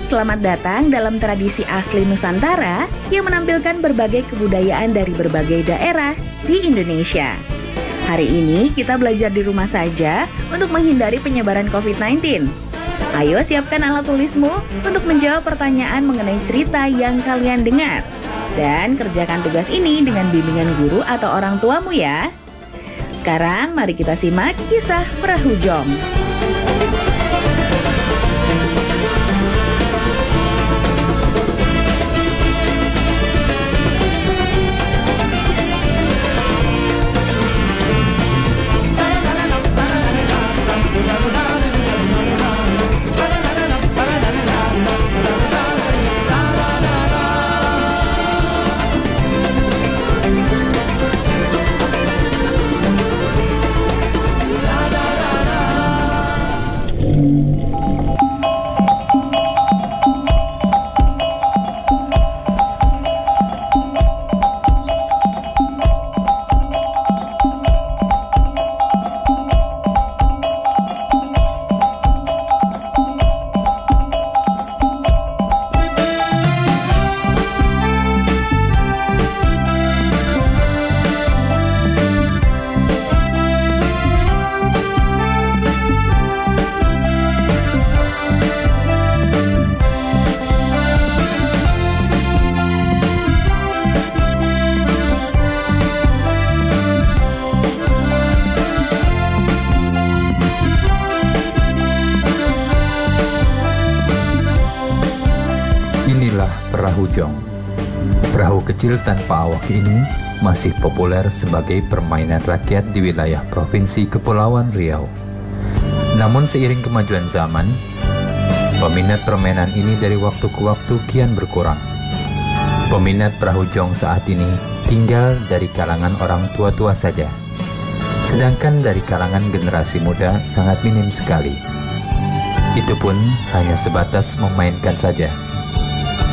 Selamat datang dalam tradisi asli Nusantara yang menampilkan berbagai kebudayaan dari berbagai daerah di Indonesia. Hari ini kita belajar di rumah saja untuk menghindari penyebaran COVID-19. Ayo siapkan alat tulismu untuk menjawab pertanyaan mengenai cerita yang kalian dengar. Dan kerjakan tugas ini dengan bimbingan guru atau orang tuamu ya. Sekarang mari kita simak kisah Perahu Jong. Inilah perahu jong. Perahu kecil tanpa awak ini masih populer sebagai permainan rakyat di wilayah Provinsi Kepulauan Riau. Namun seiring kemajuan zaman, peminat permainan ini dari waktu ke waktu kian berkurang. Peminat perahu jong saat ini tinggal dari kalangan orang tua-tua saja. Sedangkan dari kalangan generasi muda sangat minim sekali. Itu pun hanya sebatas memainkan saja.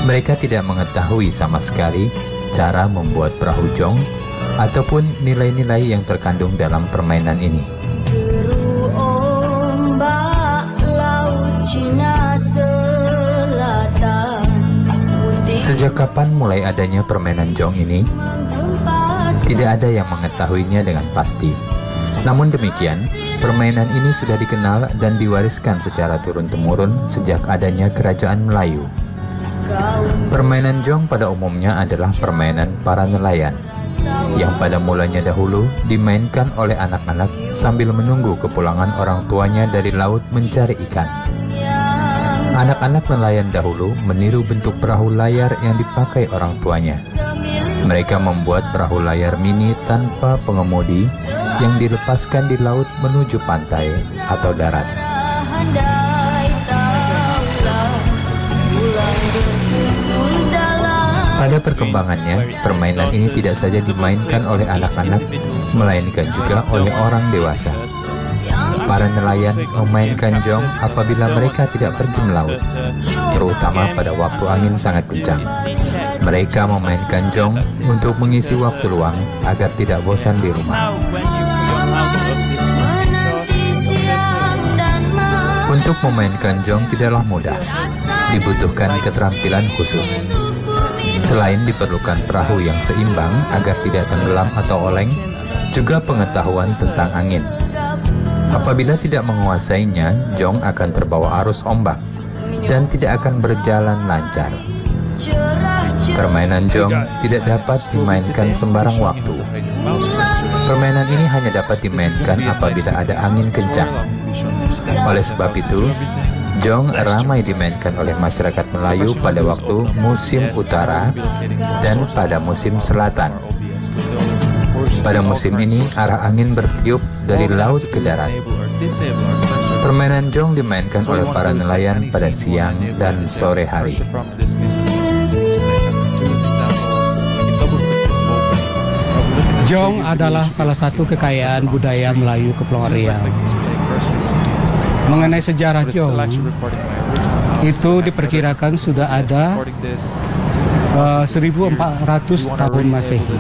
Mereka tidak mengetahui sama sekali cara membuat perahu jong ataupun nilai-nilai yang terkandung dalam permainan ini. Sejak kapan mulai adanya permainan jong ini? Tidak ada yang mengetahuinya dengan pasti. Namun demikian, permainan ini sudah dikenal dan diwariskan secara turun-temurun sejak adanya Kerajaan Melayu. Permainan jong pada umumnya adalah permainan para nelayan yang pada mulanya dahulu dimainkan oleh anak-anak sambil menunggu kepulangan orang tuanya dari laut mencari ikan. Anak-anak nelayan dahulu meniru bentuk perahu layar yang dipakai orang tuanya. Mereka membuat perahu layar mini tanpa pengemudi yang dilepaskan di laut menuju pantai atau darat. Pada perkembangannya, permainan ini tidak saja dimainkan oleh anak-anak, melainkan juga oleh orang dewasa. Para nelayan memainkan jong apabila mereka tidak pergi melaut, terutama pada waktu angin sangat kencang. Mereka memainkan jong untuk mengisi waktu luang agar tidak bosan di rumah. Untuk memainkan jong tidaklah mudah, dibutuhkan keterampilan khusus. Selain diperlukan perahu yang seimbang agar tidak tenggelam atau oleng, juga pengetahuan tentang angin. Apabila tidak menguasainya, jong akan terbawa arus ombak dan tidak akan berjalan lancar. Permainan jong tidak dapat dimainkan sembarang waktu. Permainan ini hanya dapat dimainkan apabila ada angin kencang. Oleh sebab itu, jong ramai dimainkan oleh masyarakat Melayu pada waktu musim utara dan pada musim selatan. Pada musim ini, arah angin bertiup dari laut ke darat. Permainan jong dimainkan oleh para nelayan pada siang dan sore hari. Jong adalah salah satu kekayaan budaya Melayu Kepulauan Riau. Mengenai sejarah jong, itu diperkirakan sudah ada 1400 tahun Masehi.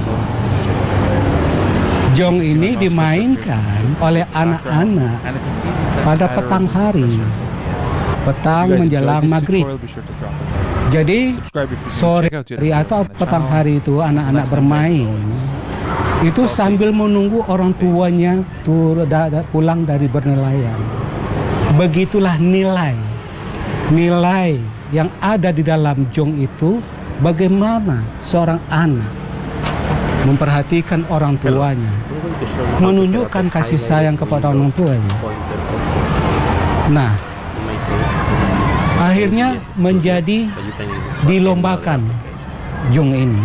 Jong ini dimainkan oleh anak-anak pada petang hari petang menjelang maghrib. Jadi sore hari atau petang hari itu anak-anak bermain itu sambil menunggu orang tuanya pulang dari bernelayan. Begitulah nilai yang ada di dalam jong itu, bagaimana seorang anak memperhatikan orang tuanya, menunjukkan kasih sayang kepada orang tuanya. Nah, akhirnya menjadi dilombakan jong ini.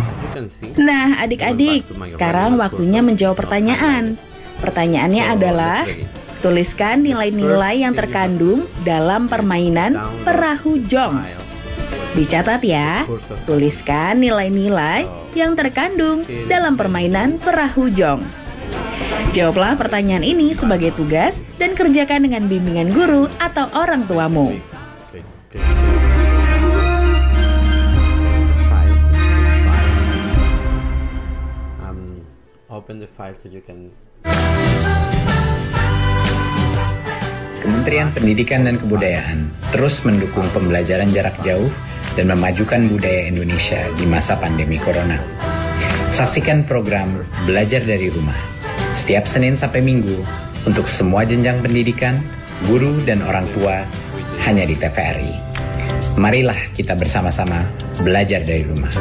Nah, adik-adik, sekarang waktunya menjawab pertanyaan. Pertanyaannya adalah, tuliskan nilai-nilai yang terkandung dalam permainan perahu jong. Dicatat ya, tuliskan nilai-nilai yang terkandung dalam permainan perahu jong. Jawablah pertanyaan ini sebagai tugas dan kerjakan dengan bimbingan guru atau orang tuamu. Kementerian Pendidikan dan Kebudayaan terus mendukung pembelajaran jarak jauh dan memajukan budaya Indonesia di masa pandemi corona. Saksikan program Belajar dari Rumah setiap Senin sampai Minggu untuk semua jenjang pendidikan, guru dan orang tua hanya di TVRI. Marilah kita bersama-sama belajar dari rumah.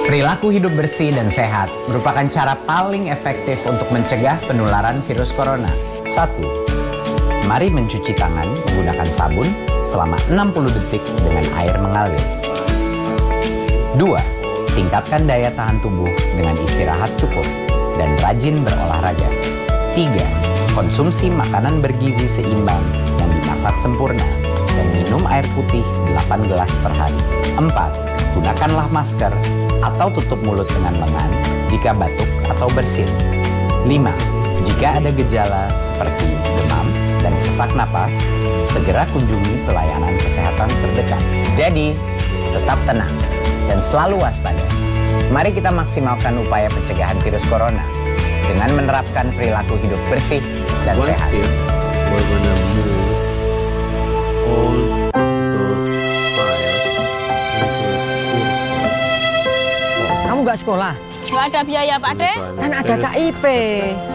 Perilaku hidup bersih dan sehat merupakan cara paling efektif untuk mencegah penularan virus corona. 1. Mari mencuci tangan menggunakan sabun selama 60 detik dengan air mengalir. 2. Tingkatkan daya tahan tubuh dengan istirahat cukup dan rajin berolahraga. 3. Konsumsi makanan bergizi seimbang yang dimasak sempurna dan minum air putih 8 gelas per hari. 4. Gunakanlah masker atau tutup mulut dengan lengan jika batuk atau bersin. 5. Jika ada gejala seperti demam dan sesak napas, segera kunjungi pelayanan kesehatan terdekat. Jadi, tetap tenang dan selalu waspada. Mari kita maksimalkan upaya pencegahan virus corona dengan menerapkan perilaku hidup bersih dan sehat. Kamu nggak sekolah? Nggak ada biaya, Pak De. Kan ada KIP.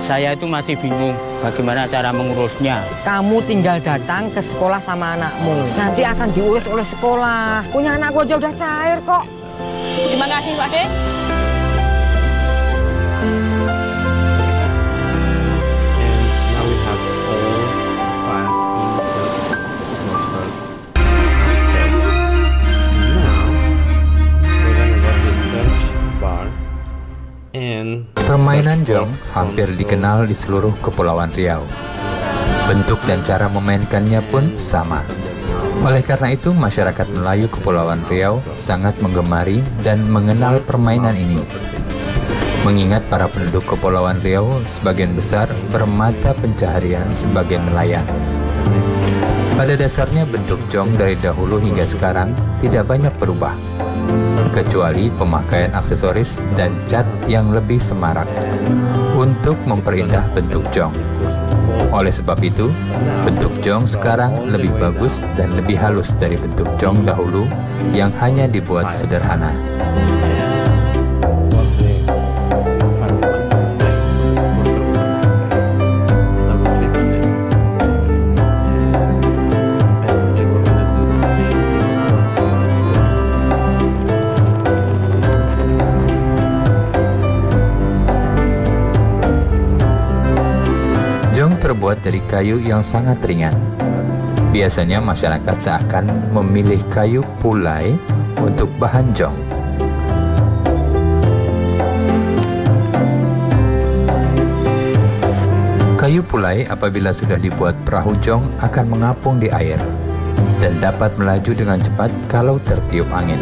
Saya itu masih bingung bagaimana cara mengurusnya. Kamu tinggal datang ke sekolah sama anakmu. Nanti akan diurus oleh sekolah. Punya anakku aja udah cair kok. Terima kasih, Pak De. Permainan jong hampir dikenal di seluruh Kepulauan Riau. Bentuk dan cara memainkannya pun sama. Oleh karena itu, masyarakat Melayu Kepulauan Riau sangat menggemari dan mengenal permainan ini. Mengingat para penduduk Kepulauan Riau sebagian besar bermata pencaharian sebagai nelayan. Pada dasarnya bentuk jong dari dahulu hingga sekarang tidak banyak berubah, kecuali pemakaian aksesoris dan cat yang lebih semarak untuk memperindah bentuk jong. Oleh sebab itu, bentuk jong sekarang lebih bagus dan lebih halus dari bentuk jong dahulu yang hanya dibuat sederhana. Terbuat dari kayu yang sangat ringan. Biasanya masyarakat seakan memilih kayu pulai untuk bahan jong. Kayu pulai apabila sudah dibuat perahu jong akan mengapung di air dan dapat melaju dengan cepat kalau tertiup angin.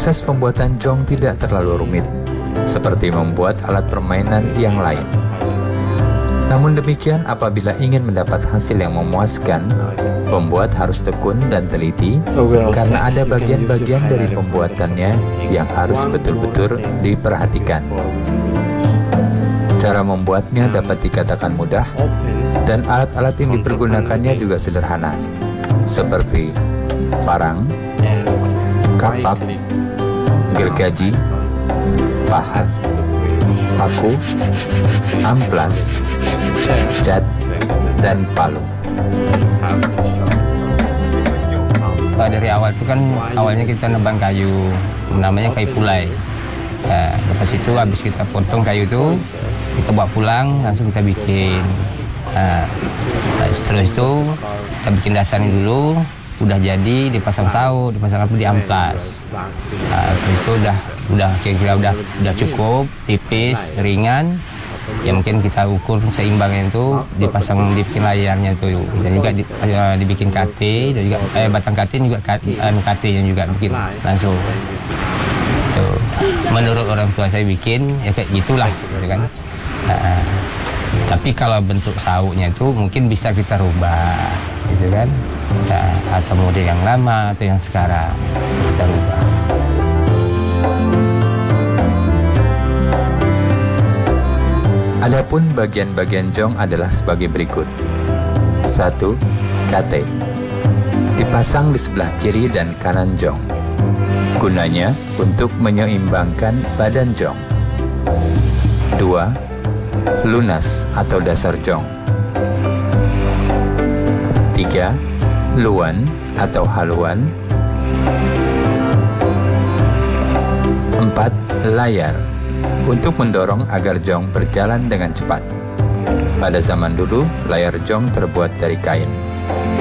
Proses pembuatan jong tidak terlalu rumit, seperti membuat alat permainan yang lain. Namun demikian, apabila ingin mendapat hasil yang memuaskan, pembuat harus tekun dan teliti karena ada bagian-bagian dari pembuatannya yang harus betul-betul diperhatikan. Cara membuatnya dapat dikatakan mudah, dan alat-alat yang dipergunakannya juga sederhana, seperti parang, kapak, gergaji, pahat, paku, amplas, cat, dan palu. Dari awal itu kan awalnya kita nebang kayu, namanya kayu pulai. Nah, lepas itu habis kita potong kayu itu, kita bawa pulang, langsung kita bikin. Nah, setelah itu kita bikin dasarnya dulu, udah jadi dipasang saut, dipasang apa, diamplas. Nah, itu udah kira-kira udah cukup, tipis, ringan. Ya mungkin kita ukur seimbangnya itu, dibikin layarnya itu, dan juga dibikin KT, dan juga batang KT juga KT yang juga bikin langsung. Itu menurut orang tua saya bikin ya kayak gitulah, gitu kan. Tapi kalau bentuk sautnya itu mungkin bisa kita rubah, gitu kan. Atau model yang lama atau yang sekarang kita rubah. Adapun bagian-bagian jong adalah sebagai berikut. 1. KT. Dipasang di sebelah kiri dan kanan jong. Gunanya untuk menyeimbangkan badan jong. 2. Lunas atau dasar jong. 3. Luan atau haluan. 4. Layar untuk mendorong agar jong berjalan dengan cepat. Pada zaman dulu, layar jong terbuat dari kain.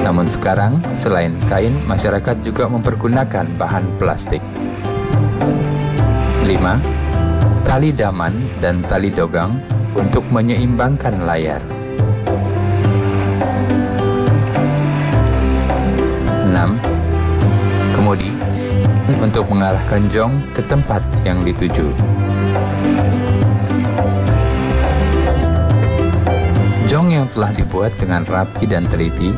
Namun sekarang, selain kain, masyarakat juga mempergunakan bahan plastik. 5. Tali daman dan tali dogang untuk menyeimbangkan layar. 6. Kemudi untuk mengarahkan jong ke tempat yang dituju. Jong yang telah dibuat dengan rapi dan teliti,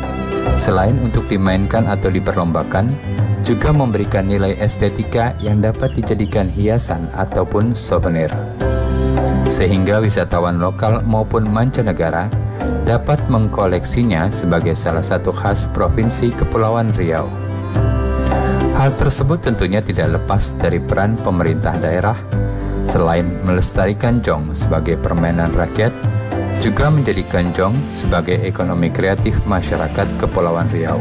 selain untuk dimainkan atau diperlombakan, juga memberikan nilai estetika yang dapat dijadikan hiasan ataupun souvenir. Sehingga wisatawan lokal maupun mancanegara dapat mengkoleksinya sebagai salah satu khas Provinsi Kepulauan Riau. Hal tersebut tentunya tidak lepas dari peran pemerintah daerah, selain melestarikan jong sebagai permainan rakyat, juga menjadikan jong sebagai ekonomi kreatif masyarakat Kepulauan Riau,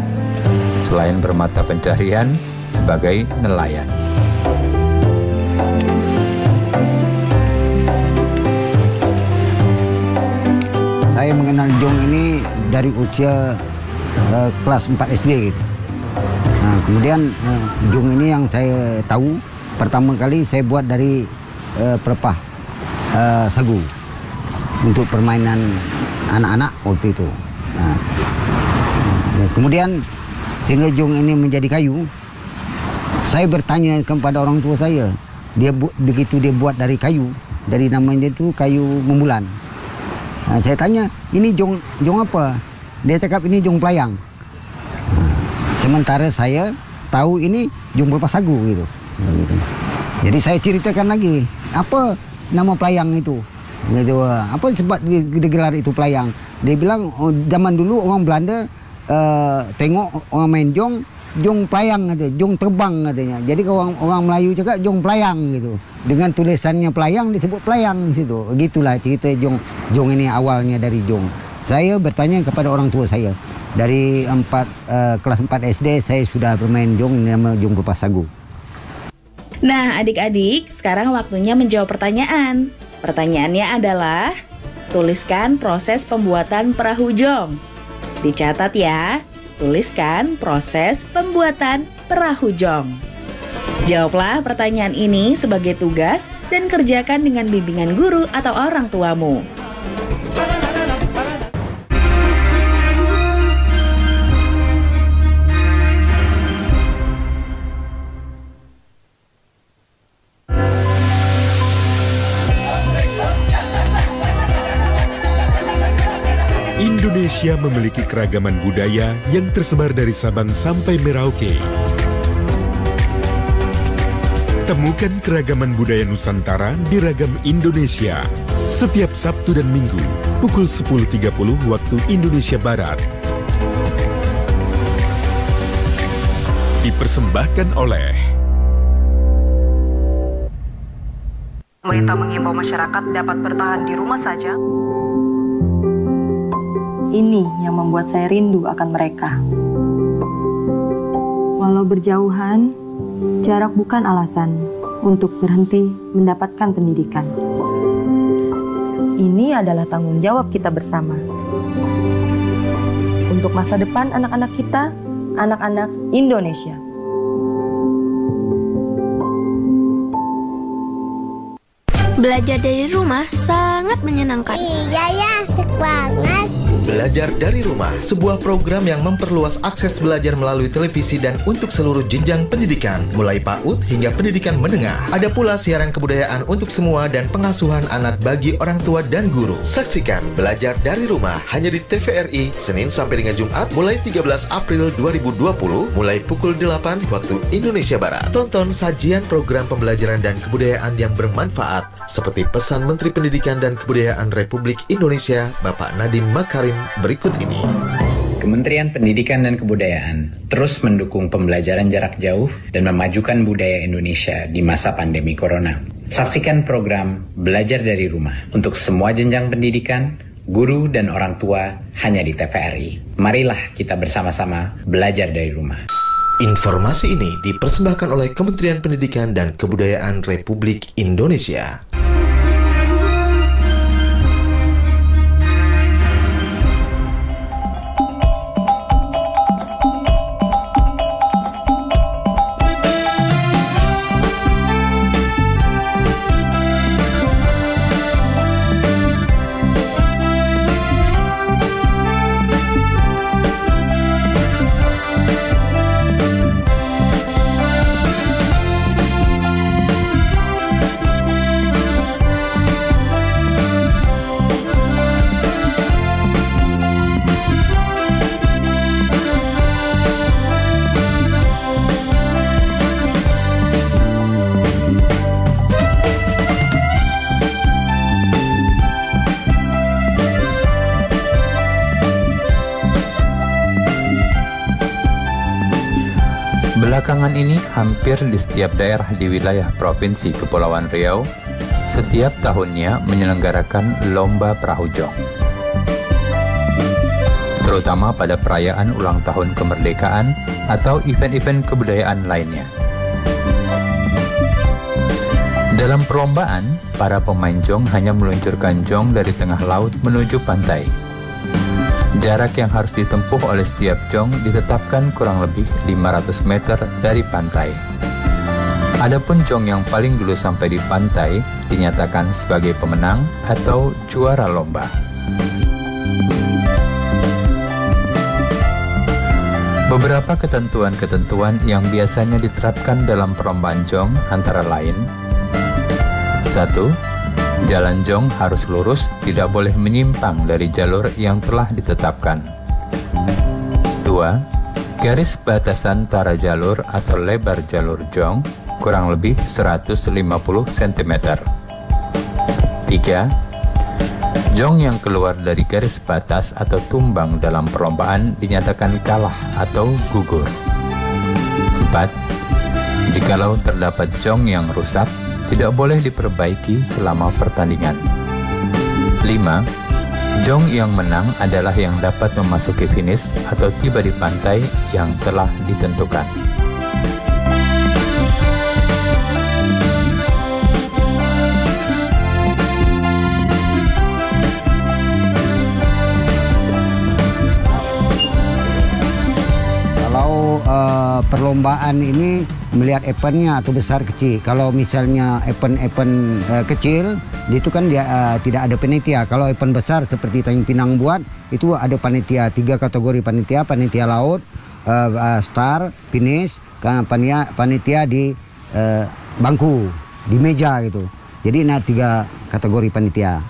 selain bermata pencarian sebagai nelayan. Saya mengenal jong ini dari usia kelas 4 SD gitu. Nah, kemudian jong ini yang saya tahu pertama kali saya buat dari pelepah sagu untuk permainan anak-anak waktu itu. Nah, kemudian sehingga jong ini menjadi kayu, saya bertanya kepada orang tua saya, begitu dia buat dari kayu, dari namanya itu kayu membulan. Nah, saya tanya, ini jong apa? Dia cakap ini jong pelayang. Nah, sementara saya tahu ini jong pelepah sagu gitu. Jadi saya ceritakan lagi, apa nama pelayang itu? Gitu, apa sebab digelar itu pelayang? Dia bilang zaman dulu orang Belanda tengok orang main jong pelayang katanya, jong terbang katanya. Jadi kalau orang Melayu cakap jong pelayang gitu. Dengan tulisannya pelayang disebut pelayang situ. Gitulah cerita jong ini awalnya dari jong. Saya bertanya kepada orang tua saya. Dari kelas 4 SD saya sudah bermain jong, nama jong pelepah sagu. Nah, adik-adik, sekarang waktunya menjawab pertanyaan. Pertanyaannya adalah, tuliskan proses pembuatan perahu jong. Dicatat ya, tuliskan proses pembuatan perahu jong. Jawablah pertanyaan ini sebagai tugas dan kerjakan dengan bimbingan guru atau orang tuamu. Indonesia memiliki keragaman budaya yang tersebar dari Sabang sampai Merauke. Temukan keragaman budaya Nusantara di Ragam Indonesia setiap Sabtu dan Minggu pukul 10.30 waktu Indonesia Barat. Dipersembahkan oleh Pemerintah mengimbau masyarakat dapat bertahan di rumah saja. Ini yang membuat saya rindu akan mereka. Walau berjauhan, jarak bukan alasan untuk berhenti mendapatkan pendidikan. Ini adalah tanggung jawab kita bersama. Untuk masa depan anak-anak kita, anak-anak Indonesia. Belajar dari rumah sangat menyenangkan. Iya ya, asik banget. Belajar dari Rumah, sebuah program yang memperluas akses belajar melalui televisi dan untuk seluruh jenjang pendidikan, mulai PAUD hingga pendidikan menengah. Ada pula siaran kebudayaan untuk semua dan pengasuhan anak bagi orang tua dan guru. Saksikan Belajar dari Rumah hanya di TVRI, Senin sampai dengan Jumat, mulai 13 April 2020, mulai pukul 8 waktu Indonesia Barat. Tonton sajian program pembelajaran dan kebudayaan yang bermanfaat, seperti pesan Menteri Pendidikan dan Kebudayaan Republik Indonesia, Bapak Nadiem Makarim berikut ini. Kementerian Pendidikan dan Kebudayaan terus mendukung pembelajaran jarak jauh dan memajukan budaya Indonesia di masa pandemi corona. Saksikan program Belajar dari Rumah untuk semua jenjang pendidikan, guru dan orang tua hanya di TVRI. Marilah kita bersama-sama belajar dari rumah. Informasi ini dipersembahkan oleh Kementerian Pendidikan dan Kebudayaan Republik Indonesia. Belakangan ini hampir di setiap daerah di wilayah Provinsi Kepulauan Riau setiap tahunnya menyelenggarakan lomba perahu jong. Terutama pada perayaan ulang tahun kemerdekaan atau event-event kebudayaan lainnya. Dalam perlombaan, para pemain jong hanya meluncurkan jong dari tengah laut menuju pantai. Jarak yang harus ditempuh oleh setiap jong ditetapkan kurang lebih 500 meter dari pantai. Adapun jong yang paling dulu sampai di pantai dinyatakan sebagai pemenang atau juara lomba. Beberapa ketentuan-ketentuan yang biasanya diterapkan dalam perlombaan jong antara lain: 1. Jalan jong harus lurus, tidak boleh menyimpang dari jalur yang telah ditetapkan. 2. Garis batasan antara jalur atau lebar jalur jong kurang lebih 150 cm. 3. Jong yang keluar dari garis batas atau tumbang dalam perlombaan dinyatakan kalah atau gugur. 4. Jikalau terdapat jong yang rusak, tidak boleh diperbaiki selama pertandingan. 5. Jong yang menang adalah yang dapat memasuki finish atau tiba di pantai yang telah ditentukan. Kalau perlombaan ini melihat eventnya atau besar kecil. Kalau misalnya event-event kecil, itu kan dia tidak ada panitia. Kalau event besar seperti Tanjung Pinang buat, itu ada panitia, 3 kategori panitia: panitia laut, star, finish, panitia di bangku, di meja gitu. Jadi 3 kategori panitia.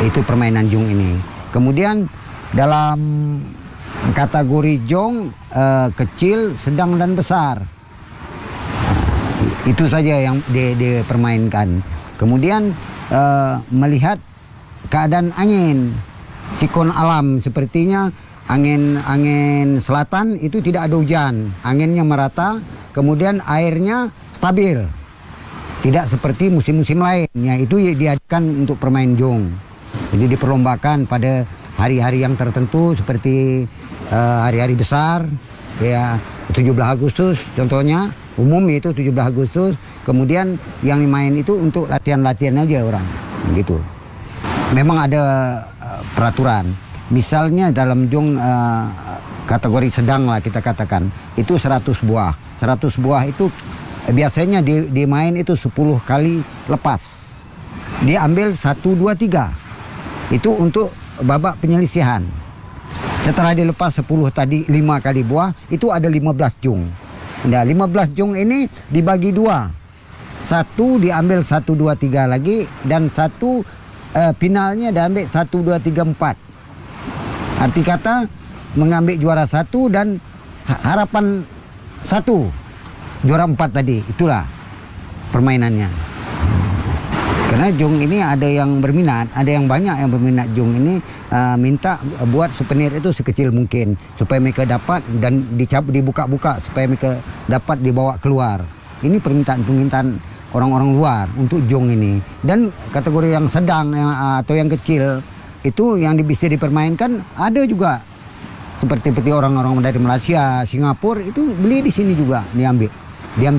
Itu permainan jong ini. Kemudian dalam kategori jong kecil, sedang dan besar. Itu saja yang dipermainkan. Kemudian melihat keadaan angin, siklon alam, sepertinya angin selatan itu tidak ada hujan, anginnya merata, kemudian airnya stabil, tidak seperti musim-musim lain. Ya, itu diadakan untuk permain jong. Jadi diperlombakan pada hari-hari yang tertentu seperti hari-hari besar, ya 17 Agustus contohnya, umum itu 17 Agustus. Kemudian yang dimain itu untuk latihan-latihan aja orang, gitu. Memang ada peraturan. Misalnya dalam jong kategori sedang lah kita katakan, itu 100 buah. 100 buah itu biasanya dimain itu 10 kali lepas. Diambil 1, 2, 3. Itu untuk babak penyelisihan. Setelah dilepas 10 tadi 5 kali buah, itu ada 15 jong. Nah, 15 jong ini dibagi 2. 1 diambil 1, 2, 3 lagi, dan 1 finalnya diambil 1, 2, 3, 4. Arti kata mengambil juara 1 dan harapan 1 juara 4 tadi. Itulah permainannya. Karena jong ini ada yang berminat, ada yang banyak yang berminat jong ini, minta buat souvenir itu sekecil mungkin supaya mereka dapat dan dibuka-buka supaya mereka dapat dibawa keluar. Ini permintaan orang-orang luar untuk jong ini. Dan kategori yang sedang atau yang kecil itu yang bisa dipermainkan ada juga. Seperti orang-orang dari Malaysia, Singapura itu beli di sini juga, diambil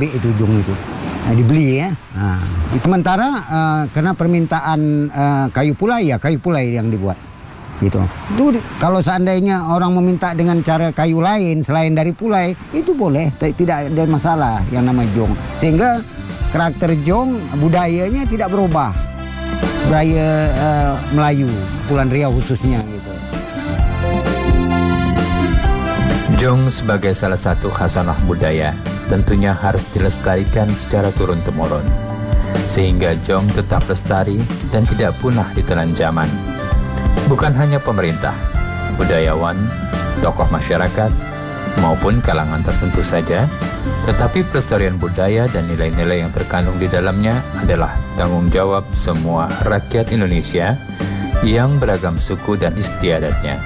itu jong itu. Nah, dibeli ya. Nah, sementara karena permintaan kayu pulai yang dibuat. Gitu. Itu kalau seandainya orang meminta dengan cara kayu lain selain dari pulai, itu boleh, tidak ada masalah yang namanya jong. Sehingga karakter jong budayanya tidak berubah. Budaya Melayu, Kepulauan Riau khususnya gitu. Jong sebagai salah satu khasanah budaya tentunya harus dilestarikan secara turun-temurun, sehingga jong tetap lestari dan tidak punah ditelan zaman. Bukan hanya pemerintah, budayawan, tokoh masyarakat, maupun kalangan tertentu saja, tetapi pelestarian budaya dan nilai-nilai yang terkandung di dalamnya adalah tanggung jawab semua rakyat Indonesia yang beragam suku dan istiadatnya.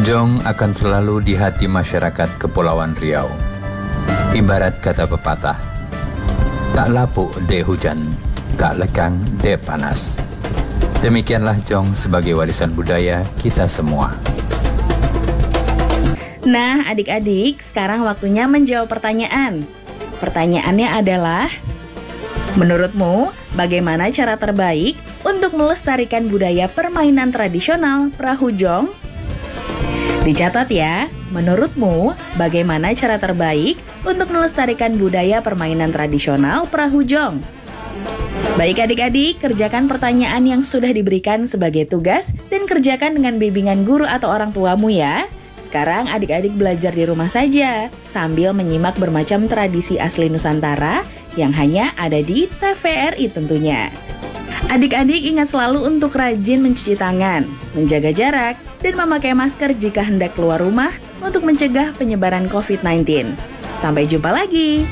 Jong akan selalu di hati masyarakat Kepulauan Riau. Ibarat kata pepatah, tak lapuk de hujan, tak lekang de panas. Demikianlah jong sebagai warisan budaya kita semua. Nah, adik-adik, sekarang waktunya menjawab pertanyaan. Pertanyaannya adalah, menurutmu bagaimana cara terbaik untuk melestarikan budaya permainan tradisional perahu jong? Dicatat ya, menurutmu bagaimana cara terbaik untuk melestarikan budaya permainan tradisional perahu jong? Baik adik-adik, kerjakan pertanyaan yang sudah diberikan sebagai tugas dan kerjakan dengan bimbingan guru atau orang tuamu ya. Sekarang adik-adik belajar di rumah saja sambil menyimak bermacam tradisi asli Nusantara yang hanya ada di TVRI tentunya. Adik-adik ingat selalu untuk rajin mencuci tangan, menjaga jarak, dan memakai masker jika hendak keluar rumah untuk mencegah penyebaran COVID-19. Sampai jumpa lagi!